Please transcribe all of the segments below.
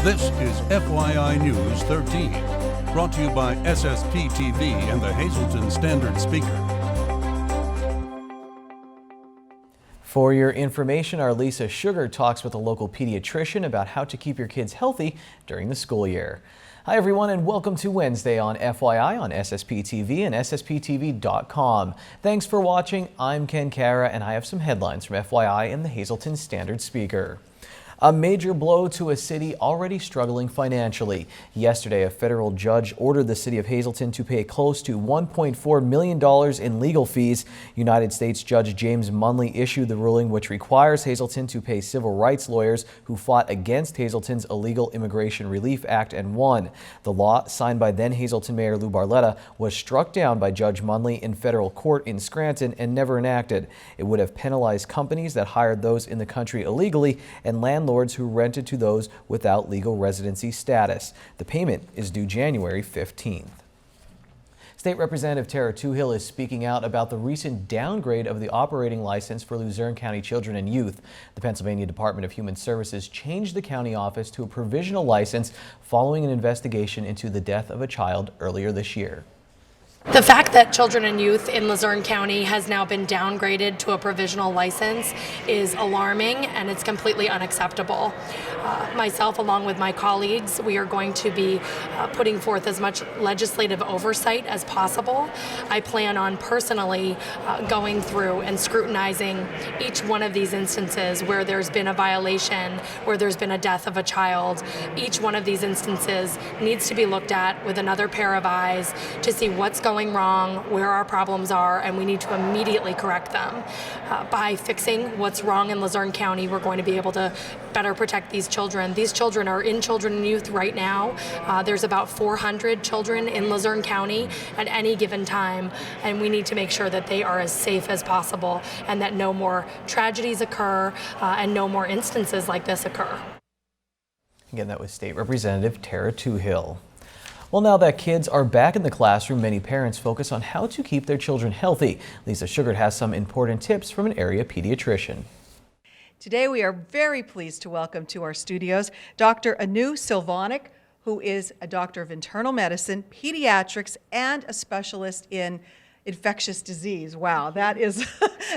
This is FYI News 13, brought to you by SSPTV and the Hazleton Standard Speaker. For your information, our Lisa Sugar talks with a local pediatrician about how to keep your kids healthy during the school year. Hi everyone, and welcome to Wednesday on FYI on SSPTV and SSPTV.com. Thanks for watching. I'm Ken Kara, and I have some headlines from FYI and the Hazleton Standard Speaker. A major blow to a city already struggling financially. Yesterday, a federal judge ordered the city of Hazleton to pay close to $1.4 million in legal fees. United States Judge James Munley issued the ruling, which requires Hazleton to pay civil rights lawyers who fought against Hazleton's Illegal Immigration Relief Act and won. The law, signed by then Hazleton Mayor Lou Barletta, was struck down by Judge Munley in federal court in Scranton and never enacted. It would have penalized companies that hired those in the country illegally and landlords who rented to those without legal residency status. The payment is due January 15th. State Representative Tara Toohill is speaking out about the recent downgrade of the operating license for Luzerne County children and youth. The Pennsylvania Department of Human Services changed the county office to a provisional license following an investigation into the death of a child earlier this year. The fact that children and youth in Luzerne County has now been downgraded to a provisional license is alarming, and it's completely unacceptable. Myself, along with my colleagues, we are going to be putting forth as much legislative oversight as possible. I plan on personally going through and scrutinizing each one of these instances where there's been a violation, where there's been a death of a child. Each one of these instances needs to be looked at with another pair of eyes to see what's going wrong, where our problems are, and we need to immediately correct them. By fixing what's wrong in Luzerne County, we're going to be able to better protect these children. These children are in children and youth right now. There's about 400 children in Luzerne County at any given time, and we need to make sure that they are as safe as possible and that no more tragedies occur and no more instances like this occur. Again, that was State Representative Tara Toohill. Well, now that kids are back in the classroom, many parents focus on how to keep their children healthy. Lisa Sugar has some important tips from an area pediatrician. Today we are very pleased to welcome to our studios Dr. Anu Silvonic, who is a doctor of internal medicine, pediatrics, and a specialist in infectious disease. Wow, that is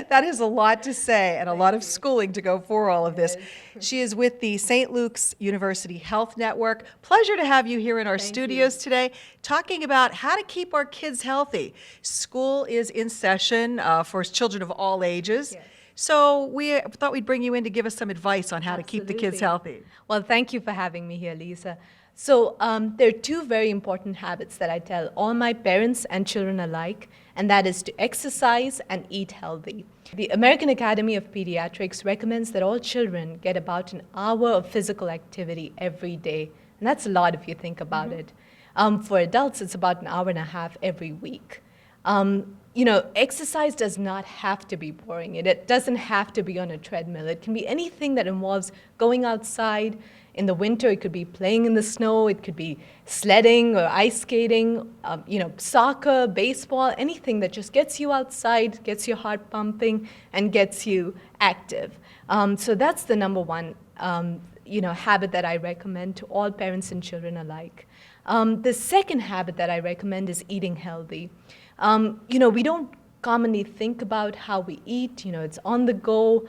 that is a lot to say and a lot of schooling to go for all of this. She is with the St. Luke's University Health Network. Pleasure to have you here in our studios today, talking about how to keep our kids healthy. School is in session for children of all ages. Yes. So we thought we'd bring you in to give us some advice on how to keep the kids healthy. Well, thank you for having me here, Lisa. So there are two very important habits that I tell all my parents and children alike, and that is to exercise and eat healthy. The American Academy of Pediatrics recommends that all children get about an hour of physical activity every day, and that's a lot if you think about it. For adults, it's about an hour and a half every week. You know, exercise does not have to be boring. It doesn't have to be on a treadmill. It can be anything that involves going outside. In the winter, it could be playing in the snow, it could be sledding or ice skating, you know, soccer, baseball, anything that just gets you outside, gets your heart pumping, and gets you active. So that's the number one, you know, habit that I recommend to all parents and children alike. The second habit that I recommend is eating healthy. You know, we don't commonly think about how we eat. You know, it's on the go.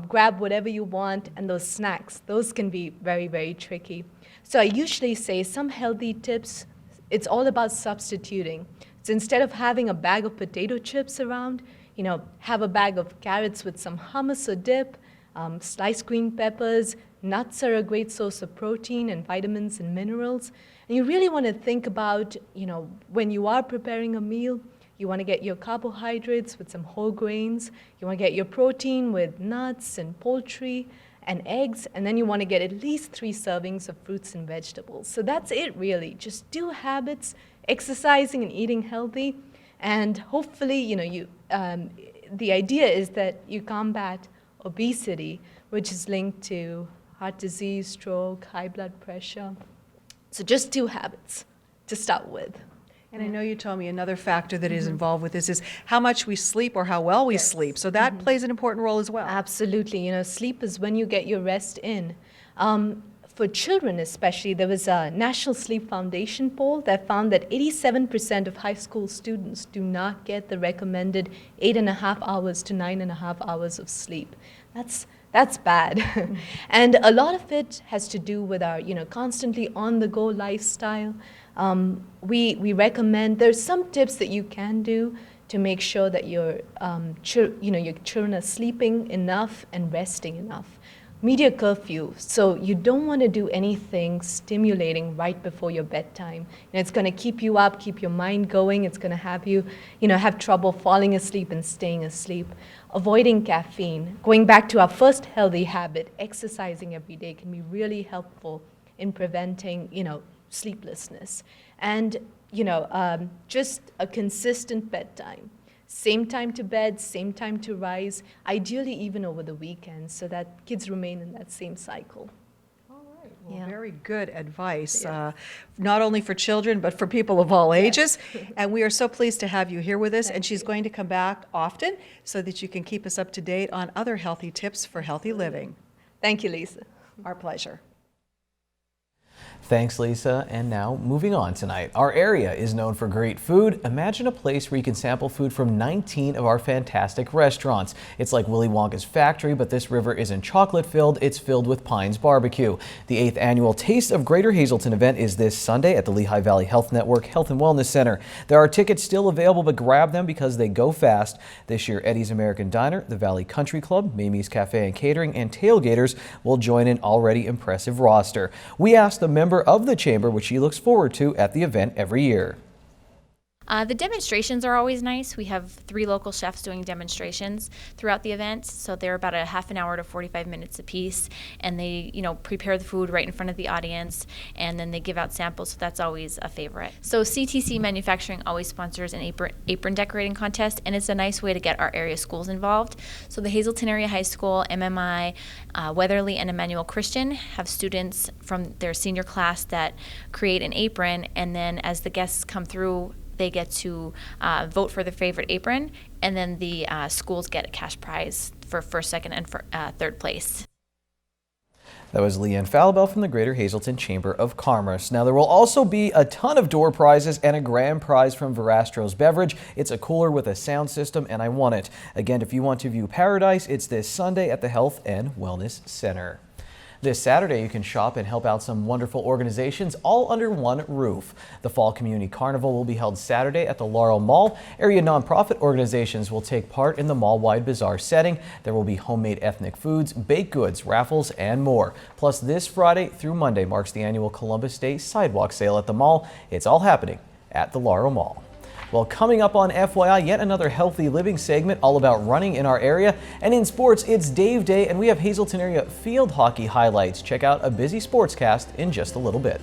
Grab whatever you want, and those snacks, those can be very, very tricky. So I usually say some healthy tips, it's all about substituting. So instead of having a bag of potato chips around, you know, have a bag of carrots with some hummus or dip, sliced green peppers. Nuts are a great source of protein and vitamins and minerals. And you really want to think about, you know, when you are preparing a meal, you want to get your carbohydrates with some whole grains. You want to get your protein with nuts and poultry and eggs. And then you want to get at least 3 servings of fruits and vegetables. So that's it, really. Just do habits, exercising and eating healthy. And hopefully, you know, the idea is that you combat obesity, which is linked to heart disease, stroke, high blood pressure. So just 2 habits to start with. And I know you told me another factor that is involved with this is how much we sleep or how well we sleep. So that plays an important role as well. Absolutely. You know, sleep is when you get your rest in. for children especially, there was a National Sleep Foundation poll that found that 87% of high school students do not get the recommended 8.5 hours to 9.5 hours of sleep. That's bad. And a lot of it has to do with our, constantly on-the-go lifestyle. We recommend, there's some tips that you can do to make sure that your children are sleeping enough and resting enough. Media curfew, so you don't want to do anything stimulating right before your bedtime. It's going to keep you up, keep your mind going. It's going to have you, have trouble falling asleep and staying asleep. Avoiding caffeine. Going back to our first healthy habit, exercising every day can be really helpful in preventing, sleeplessness. And, just a consistent bedtime. Same time to bed, same time to rise, ideally even over the weekends, so that kids remain in that same cycle. All right. Well, very good advice, not only for children, but for people of all ages. And we are so pleased to have you here with us. And she's going to come back often so that you can keep us up to date on other healthy tips for healthy living. Thank you, Lisa. Our pleasure. Thanks, Lisa. And now, moving on tonight. Our area is known for great food. Imagine a place where you can sample food from 19 of our fantastic restaurants. It's like Willy Wonka's factory, but this river isn't chocolate-filled. It's filled with Pines Barbecue. The 8th annual Taste of Greater Hazleton event is this Sunday at the Lehigh Valley Health Network Health and Wellness Center. There are tickets still available, but grab them because they go fast. This year, Eddie's American Diner, the Valley Country Club, Mamie's Cafe and Catering, and Tailgaters will join an already impressive roster. We asked a member of the chamber, which she looks forward to at the event every year. The demonstrations are always nice. We have 3 local chefs doing demonstrations throughout the event, so they're about a half an hour to 45 minutes apiece, and they, prepare the food right in front of the audience, and then they give out samples, so that's always a favorite. So CTC Manufacturing always sponsors an apron decorating contest, and it's a nice way to get our area schools involved. So the Hazleton Area High School, MMI, Weatherly, and Emmanuel Christian have students from their senior class that create an apron, and then as the guests come through, they get to vote for their favorite apron, and then the schools get a cash prize for first, second, and third place. That was Leanne Falabelle from the Greater Hazleton Chamber of Commerce. Now, there will also be a ton of door prizes and a grand prize from Verastro's Beverage. It's a cooler with a sound system, and I want it. Again, if you want to view paradise, it's this Sunday at the Health and Wellness Center. This Saturday, you can shop and help out some wonderful organizations all under one roof. The Fall Community Carnival will be held Saturday at the Laurel Mall. Area nonprofit organizations will take part in the mall-wide bazaar setting. There will be homemade ethnic foods, baked goods, raffles, and more. Plus, this Friday through Monday marks the annual Columbus Day sidewalk sale at the mall. It's all happening at the Laurel Mall. Well, coming up on FYI, yet another healthy living segment all about running in our area. And in sports, it's Dave Day, and we have Hazleton area field hockey highlights. Check out a busy sportscast in just a little bit.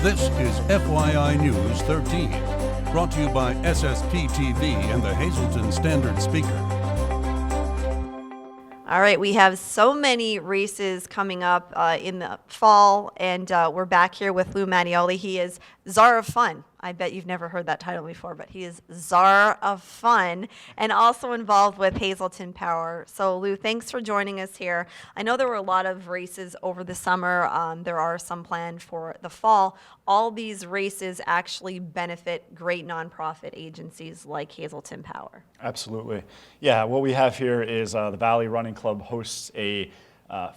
This is FYI News 13, brought to you by SSPTV and the Hazleton Standard Speaker. All right, we have so many races coming up in the fall, and we're back here with Lou Mattioli. He is Czar of Fun. I bet you've never heard that title before, but he is Czar of Fun and also involved with Hazleton Power. So, Lou, thanks for joining us here. I know there were a lot of races over the summer. There are some planned for the fall. All these races actually benefit great nonprofit agencies like Hazleton Power. Absolutely. Yeah, what we have here is the Valley Running Club hosts a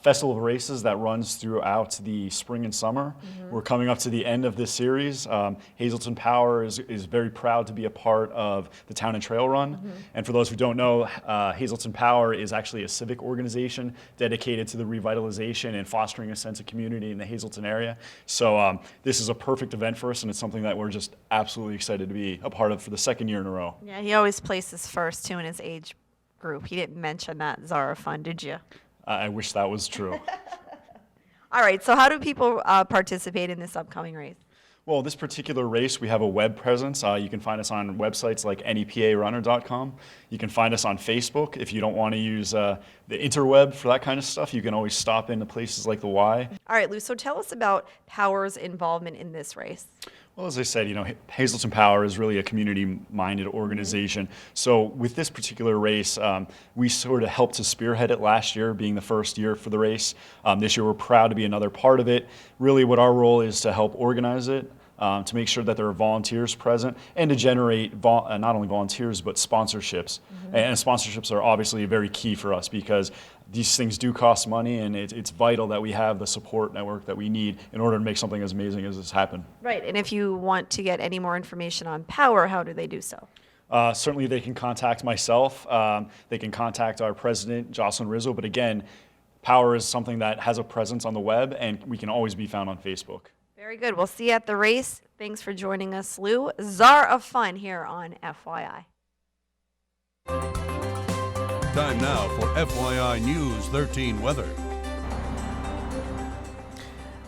festival of races that runs throughout the spring and summer. We're coming up to the end of this series. Hazleton Power is very proud to be a part of the Town and Trail Run. And for those who don't know, Hazleton Power is actually a civic organization dedicated to the revitalization and fostering a sense of community in the Hazleton area. So this is a perfect event for us, and it's something that we're just absolutely excited to be a part of for the second year in a row. Yeah, he always places first, too, in his age group. He didn't mention that Czar of Fun, did you? I wish that was true. All right, so how do people participate in this upcoming race? Well, this particular race, we have a web presence. You can find us on websites like neparunner.com. You can find us on Facebook. If you don't want to use the interweb for that kind of stuff, you can always stop into places like the Y. All right, Lou, so tell us about Power's involvement in this race. Well, as I said, Hazleton Power is really a community-minded organization. So with this particular race, we sort of helped to spearhead it last year, being the first year for the race. This year, we're proud to be another part of it. Really, what our role is to help organize it, to make sure that there are volunteers present, and to generate not only volunteers, but sponsorships. And sponsorships are obviously very key for us because these things do cost money, and it's vital that we have the support network that we need in order to make something as amazing as this happen. Right, and if you want to get any more information on Power, how do they do so? Certainly they can contact myself. They can contact our president, Jocelyn Rizzo. But again, Power is something that has a presence on the web, and we can always be found on Facebook. Very good. We'll see you at the race. Thanks for joining us, Lou. Czar of Fun here on FYI. Time now for FYI News 13 weather.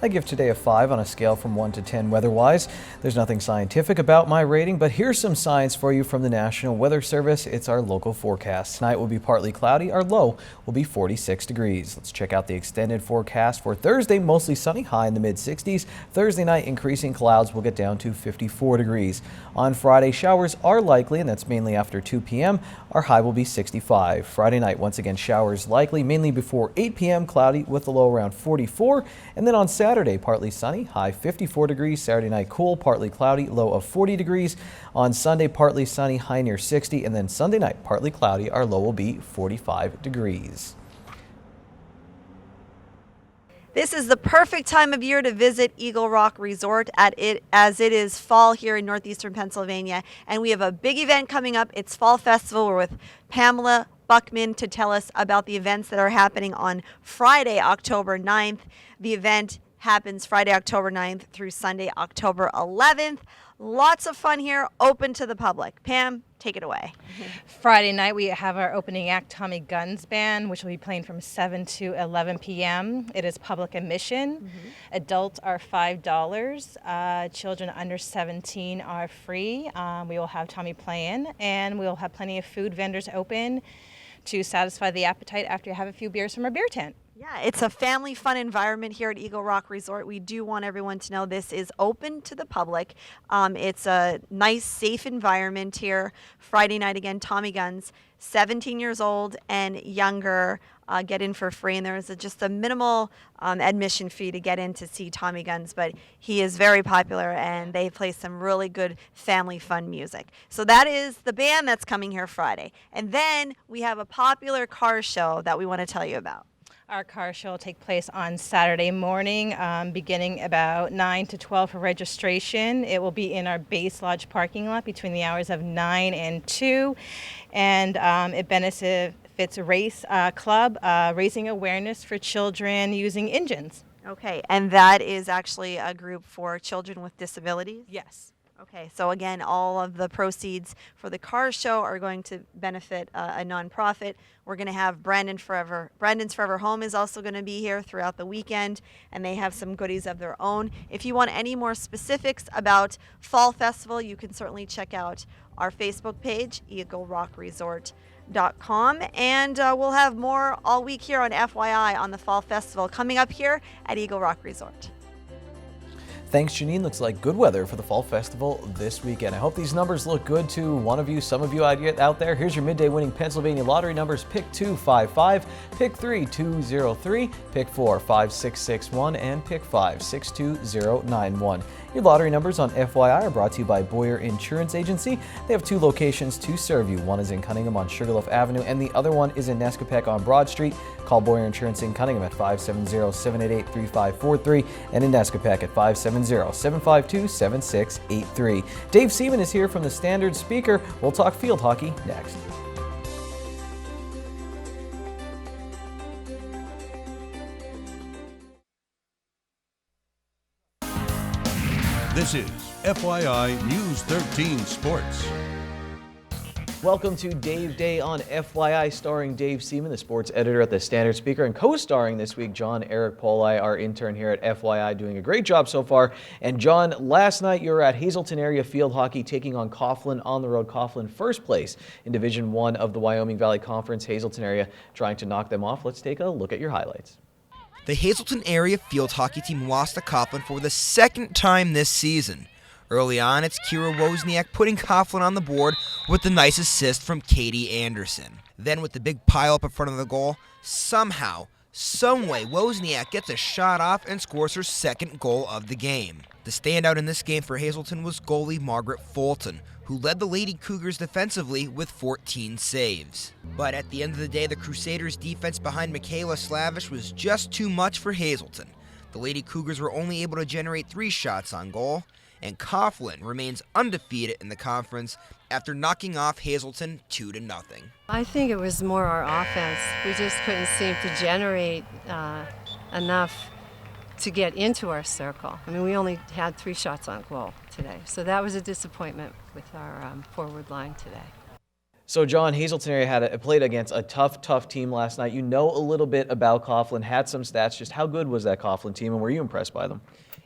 I give today a 5 on a scale from 1 to 10 weather-wise. There's nothing scientific about my rating, but here's some science for you from the National Weather Service. It's our local forecast. Tonight will be partly cloudy. Our low will be 46 degrees. Let's check out the extended forecast for Thursday. Mostly sunny, high in the mid-60s. Thursday night, increasing clouds will get down to 54 degrees. On Friday, showers are likely, and that's mainly after 2 p.m. Our high will be 65. Friday night, once again, showers likely, mainly before 8 p.m. Cloudy with a low around 44. And then on Saturday, partly sunny, high 54 degrees. Saturday night, cool, partly cloudy, low of 40 degrees. On Sunday, partly sunny, high near 60. And then Sunday night, partly cloudy, our low will be 45 degrees. This is the perfect time of year to visit Eagle Rock Resort as it is fall here in northeastern Pennsylvania. And we have a big event coming up. It's Fall Festival. We're with Pamela Buckman to tell us about the events that are happening on Friday, October 9th. The event happens Friday, October 9th through Sunday, October 11th. Lots of fun here, open to the public. Pam, take it away. Friday night, we have our opening act, Tommy Guns Band, which will be playing from 7 to 11 p.m. It is public admission. Adults are $5. Children under 17 are free. We will have Tommy playing, and we will have plenty of food vendors open to satisfy the appetite after you have a few beers from our beer tent. Yeah, it's a family fun environment here at Eagle Rock Resort. We do want everyone to know this is open to the public. It's a nice, safe environment here. Friday night, again, Tommy Guns, 17 years old and younger get in for free. And there's just a minimal admission fee to get in to see Tommy Guns. But he is very popular, and they play some really good family fun music. So that is the band that's coming here Friday. And then we have a popular car show that we want to tell you about. Our car show will take place on Saturday morning, beginning about 9 to 12 for registration. It will be in our Base Lodge parking lot between the hours of 9 and 2. And it benefits Race Club, raising awareness for children using engines. Okay, and that is actually a group for children with disabilities? Yes. Okay, so again, all of the proceeds for the car show are going to benefit a nonprofit. We're going to have Brandon's Forever Home is also going to be here throughout the weekend, and they have some goodies of their own. If you want any more specifics about Fall Festival, you can certainly check out our Facebook page, EagleRockResort.com, and we'll have more all week here on FYI on the Fall Festival coming up here at Eagle Rock Resort. Thanks, Janine. Looks like good weather for the Fall Festival this weekend. I hope these numbers look good to one of you, some of you out there. Here's your midday winning Pennsylvania lottery numbers. Pick 2, 5, pick 3, 203, pick 4, 5, 6, 6, 1, and pick 5, 6, 2, 0, 9, 1. Your lottery numbers on FYI are brought to you by Boyer Insurance Agency. They have 2 locations to serve you. One is in Cunningham on Sugarloaf Avenue, and the other one is in Nescopec on Broad Street. Call Boyer Insurance in Cunningham at 570-788-3543 and in Nescopec at 570-752-7683. Dave Seaman is here from the Standard Speaker. We'll talk field hockey next. This is FYI News 13 Sports. Welcome to Dave Day on FYI, starring Dave Seaman, the sports editor at the Standard Speaker, and co-starring this week, John Eric Poli, our intern here at FYI, doing a great job so far. And John, last night you were at Hazleton area field hockey taking on Coughlin on the road. Coughlin first place in Division I of the Wyoming Valley Conference. Hazleton area trying to knock them off. Let's take a look at your highlights. The Hazleton area field hockey team lost to Coughlin for the second time this season. Early on, it's Kira Wozniak putting Coughlin on the board with the nice assist from Katie Anderson. Then with the big pile-up in front of the goal, somehow, someway, Wozniak gets a shot off and scores her second goal of the game. The standout in this game for Hazleton was goalie Margaret Fulton, who led the Lady Cougars defensively with 14 saves. But at the end of the day, the Crusaders' defense behind Michaela Slavish was just too much for Hazleton. The Lady Cougars were only able to generate 3 shots on goal, and Coughlin remains undefeated in the conference after knocking off Hazleton 2-0. I think it was more our offense. We just couldn't seem to generate enough to get into our circle. I mean, we only had 3 shots on goal today, so that was a disappointment with our forward line today. So, John, Hazleton area played against a tough team last night. You know a little bit about Coughlin, had some stats. Just how good was that Coughlin team, and were you impressed by them?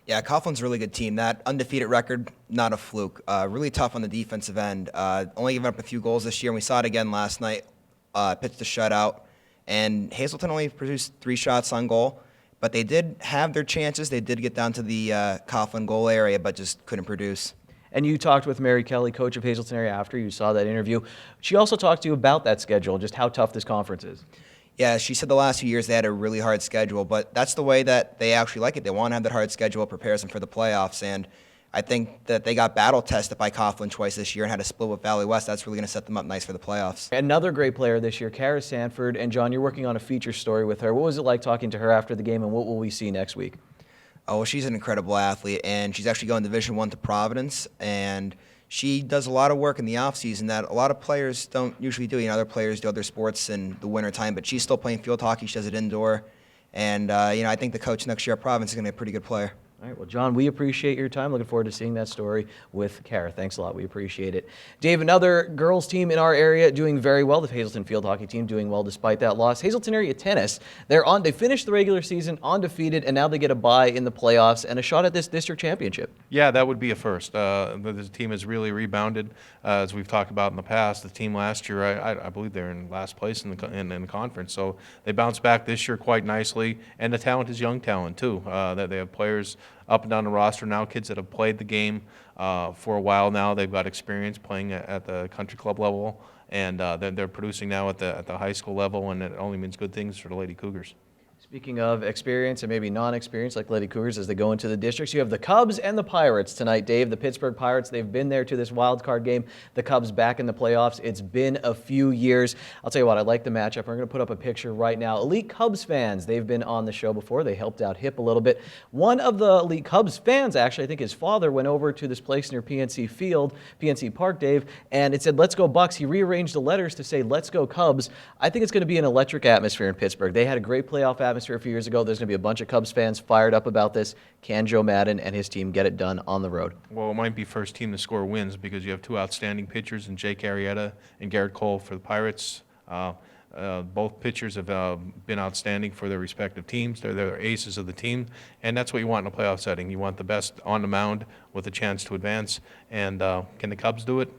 Yeah, Coughlin's a really good team. That undefeated record, not a fluke. Really tough on the defensive end. Only giving up a few goals this year, and we saw it again last night. Pitched a shutout, and Hazleton only produced 3 shots on goal, but they did have their chances. They did get down to the Coughlin goal area, but just couldn't produce. And you talked with Mary Kelly, coach of Hazleton area, after you saw that interview. She also talked to you about that schedule, just how tough this conference is. Yeah, she said the last few years they had a really hard schedule, but that's the way that they actually like it. They want to have that hard schedule. It prepares them for the playoffs, and I think that they got battle tested by Coughlin twice this year and had a split with Valley West. That's really going to set them up nice for the playoffs. Another great player this year, Kara Sanford, and John, you're working on a feature story with her. What was it like talking to her after the game, and what will we see next week? Oh, well, she's an incredible athlete, and she's actually going Division I to Providence, and she does a lot of work in the offseason that a lot of players don't usually do. You know, other players do other sports in the wintertime, but she's still playing field hockey. She does it indoor. And, I think the coach next year at Providence is going to be a pretty good player. All right, well, John, we appreciate your time. Looking forward to seeing that story with Kara. Thanks a lot. We appreciate it. Dave, another girls team in our area doing very well. The Hazleton field hockey team doing well despite that loss. Hazleton area tennis, they finished the regular season undefeated, and now they get a bye in the playoffs and a shot at this district championship. Yeah, that would be a first. The team has really rebounded, as we've talked about in the past. The team last year, I believe they're in last place in the conference, so they bounced back this year quite nicely, and the talent is young talent too. That they have players up and down the roster now, kids that have played the game for a while now. They've got experience playing at the country club level, and they're producing now at the high school level, and it only means good things for the Lady Cougars. Speaking of experience and maybe non-experience like Lady Cougars as they go into the districts, you have the Cubs and the Pirates tonight, Dave. The Pittsburgh Pirates, they've been there to this wild card game. The Cubs back in the playoffs. It's been a few years. I'll tell you what, I like the matchup. We're going to put up a picture right now. Elite Cubs fans, they've been on the show before. They helped out Hip a little bit. One of the Elite Cubs fans, actually, I think his father went over to this place near PNC Park, Dave, and it said, "Let's go Bucks." He rearranged the letters to say, "Let's go Cubs." I think it's going to be an electric atmosphere in Pittsburgh. They had a great playoff atmosphere a few years ago. There's going to be a bunch of Cubs fans fired up about this. Can Joe Madden and his team get it done on the road? Well, it might be first team to score wins because you have 2 outstanding pitchers in Jake Arrieta and Garrett Cole for the Pirates. Both pitchers have been outstanding for their respective teams. They're aces of the team, and that's what you want in a playoff setting. You want the best on the mound with a chance to advance. And can the Cubs do it?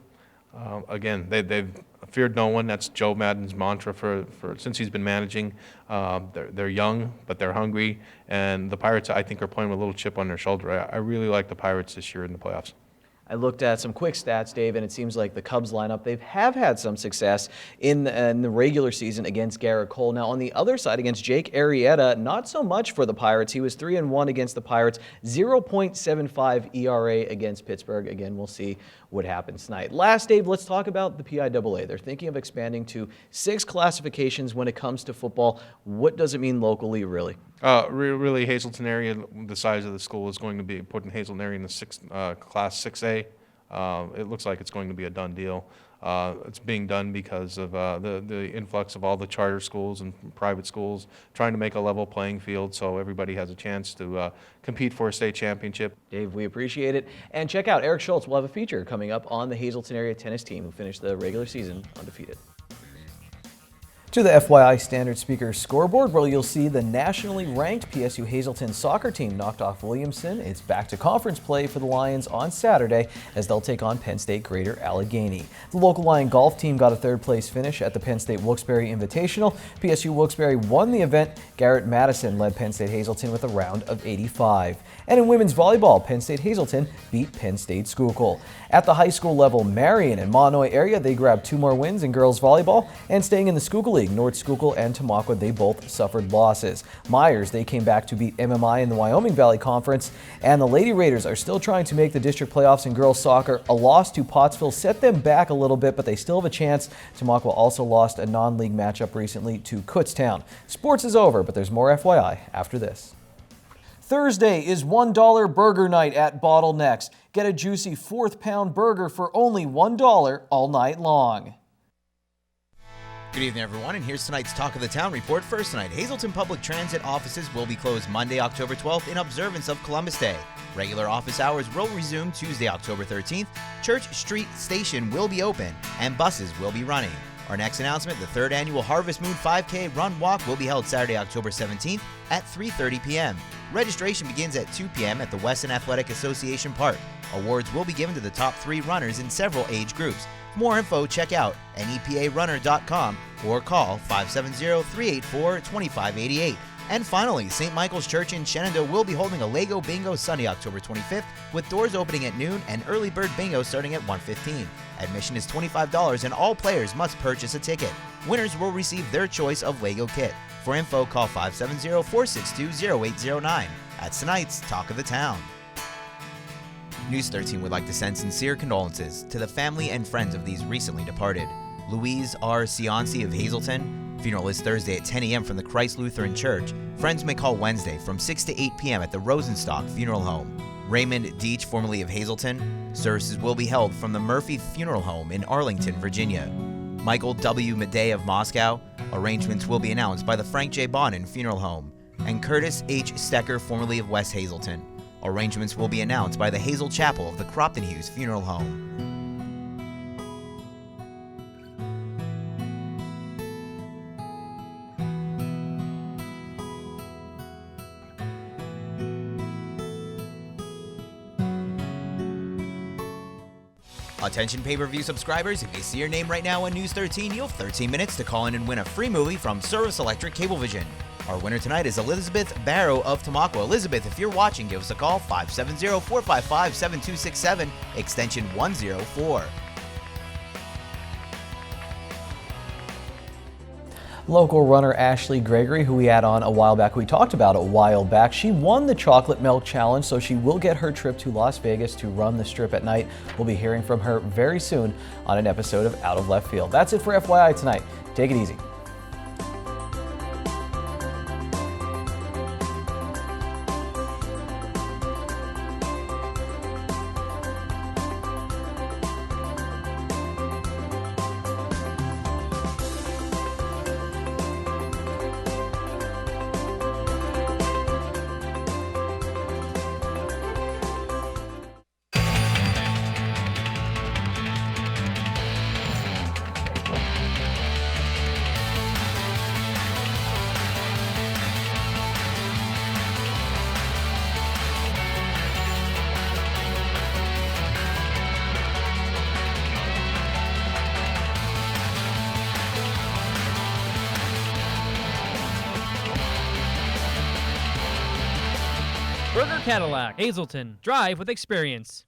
Again, they've feared no one. That's Joe Madden's mantra for since he's been managing. They're young, but they're hungry. And the Pirates, I think, are playing with a little chip on their shoulder. I really like the Pirates this year in the playoffs. I looked at some quick stats, Dave, and it seems like the Cubs lineup, they have had some success in the regular season against Garrett Cole. Now, on the other side, against Jake Arrieta, not so much for the Pirates. He was 3-1 against the Pirates, 0.75 ERA against Pittsburgh. Again, we'll see what happens tonight. Last, Dave, let's talk about the PIAA. They're thinking of expanding to 6 classifications when it comes to football. What does it mean locally, really? Really, Hazleton area, the size of the school is going to be putting Hazleton area in the Class 6A. It looks like it's going to be a done deal. It's being done because of the influx of all the charter schools and private schools, trying to make a level playing field so everybody has a chance to compete for a state championship. Dave, we appreciate it. And check out Eric Schultz will have a feature coming up on the Hazleton area tennis team who finished the regular season undefeated. To the FYI Standard Speaker scoreboard, where you'll see the nationally ranked PSU Hazleton soccer team knocked off Williamson. It's back to conference play for the Lions on Saturday as they'll take on Penn State Greater Allegheny. The local Lion golf team got a third-place finish at the Penn State Wilkes-Barre Invitational. PSU Wilkes-Barre won the event. Garrett Madison led Penn State Hazleton with a round of 85. And in women's volleyball, Penn State Hazleton beat Penn State Schuylkill. At the high school level, Marion and Monomoy area, they grabbed 2 more wins in girls volleyball. And staying in the Schuylkill League, North Schuylkill and Tamaqua, they both suffered losses. Myers, they came back to beat MMI in the Wyoming Valley Conference. And the Lady Raiders are still trying to make the district playoffs in girls soccer. A loss to Pottsville set them back a little bit, but they still have a chance. Tamaqua also lost a non-league matchup recently to Kutztown. Sports is over, but there's more FYI after this. Thursday is $1 burger night at Bottlenecks. Get a juicy 4th-pound burger for only $1 all night long. Good evening, everyone, and here's tonight's Talk of the Town report. First tonight, Hazleton Public Transit offices will be closed Monday, October 12th in observance of Columbus Day. Regular office hours will resume Tuesday, October 13th. Church Street Station will be open, and buses will be running. Our next announcement, the 3rd annual Harvest Moon 5K Run Walk will be held Saturday, October 17th at 3:30 p.m. Registration begins at 2 p.m. at the Weston Athletic Association Park. Awards will be given to the top 3 runners in several age groups. For more info, check out neparunner.com or call 570-384-2588. And finally, St. Michael's Church in Shenandoah will be holding a Lego Bingo Sunday, October 25th, with doors opening at noon and early bird bingo starting at 1:15. Admission is $25 and all players must purchase a ticket. Winners will receive their choice of Lego kit. For info, call 570-462-0809. That's tonight's Talk of the Town. News 13 would like to send sincere condolences to the family and friends of these recently departed. Louise R. Cianci of Hazleton. Funeral is Thursday at 10 a.m. from the Christ Lutheran Church. Friends may call Wednesday from 6 to 8 p.m. at the Rosenstock Funeral Home. Raymond Deach, formerly of Hazleton. Services will be held from the Murphy Funeral Home in Arlington, Virginia. Michael W. Madej of Moscow. Arrangements will be announced by the Frank J. Bonin Funeral Home. And Curtis H. Stecker, formerly of West Hazleton. Arrangements will be announced by the Hazel Chapel of the Cropton Hughes Funeral Home. Attention pay-per-view subscribers, if you see your name right now on News 13, you'll have 13 minutes to call in and win a free movie from Service Electric Cablevision. Our winner tonight is Elizabeth Barrow of Tamaqua. Elizabeth, if you're watching, give us a call, 570-455-7267, extension 104. Local runner Ashley Gregory, who we had on a while back, we talked about a while back, she won the Chocolate Milk Challenge, so she will get her trip to Las Vegas to run the strip at night. We'll be hearing from her very soon on an episode of Out of Left Field. That's it for FYI tonight. Take it easy. Burger Cadillac, Hazleton. Drive with experience.